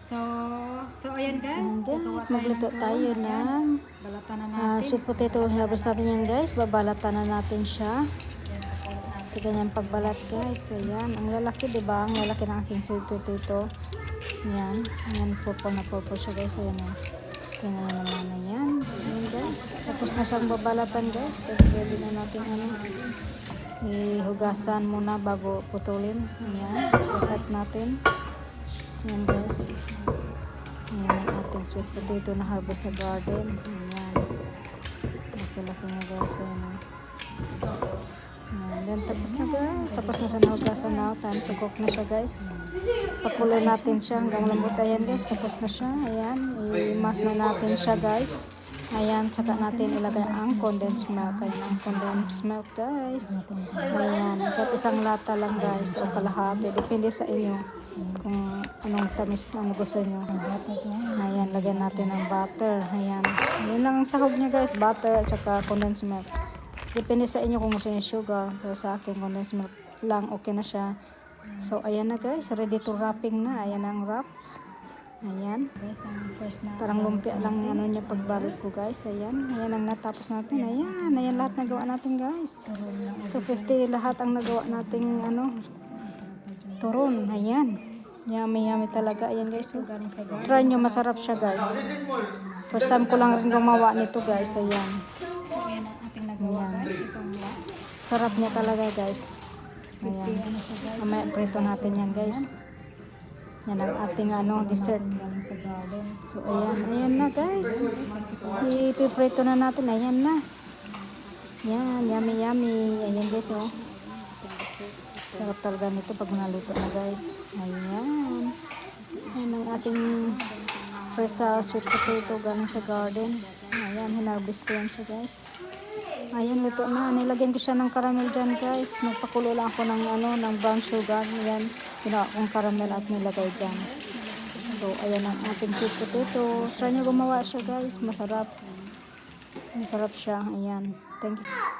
So ayan guys. Guys, magluto tayo ng Balatan na natin. sweet potato. Harvest natin yan guys. Babalatan na natin siya. So, ganyan pagbalat guys. Ayan. Ang lalaki, diba? Ang lalaki ng aking sweet potato. Ayan. Ayan, purple na purple siya guys. Ayan o. Tingnan na naman na yan. Ayan guys. Tapos na siyang babalatan guys. Pwede na natin ihugasan muna bago putulin. Ayan. Kakat natin. Ayan guys. Ayan ang ating sweet potato na harvest sa garden. Ayan. Laki-laki nga guys. Ayan o. Then tapos na guys. Tapos na siya nahugasan na. Time to cook na siya guys. Pakulo natin siya hanggang lambot. Ayan guys. Tapos na siya. Ayan. I-mash na natin siya guys. Ayan. Tsaka natin ilagay ang condensed milk. Ayan ang condensed milk guys. Ayan. Kahit isang lata lang guys. O kalahati. Depende sa inyo. Kung anong tamis ano gusto nyo. Ayan. Lagyan natin ng butter. Ayan. Ayan lang ang sahog niya guys. Butter at saka condensed milk. Depende sa inyo kung gusto niyo sugar. Pero sa akin, condensed milk lang, okay na siya. So, ayan na guys. Ready to wrapping na. Ayan ang wrap. Ayan. Parang lumpia lang ano niya pagbalit ko guys. Ayan. Ayan ang natapos natin. Ayan. Ayan lahat nagawa natin guys. So, 50 lahat ang nagawa nating turon. Ayan. Yummy, yummy talaga. Ayan guys. So, try nyo. Masarap siya guys. First time ko lang rin gumawa nito guys. Ayan. So ayan ang ating nagawa guys. Itong last. Sarap niya talaga guys. Ayan. Mamaya prito natin yan guys. Yan ang ating dessert. Galing sa garden. So ayan. Ayan na guys. Ipiprito na natin. Ayan na. Yan. Yummy yummy. Ayan guys oh. Sarap talaga nito pag naluto na guys. Ayan. Ayan ang ating fresh sweet potato galing sa garden. Ayan. Hinarvest ko yan siya guys. Ayan, luto na. Nilagyan ko siya ng caramel dyan, guys. Nagpakulo lang ako ng brown sugar. Ayan, ginawa kong caramel at nilagay dyan. So, ayan ang ating sweet potato. Try nyo gumawa siya, guys. Masarap. Masarap siya. Ayan. Thank you.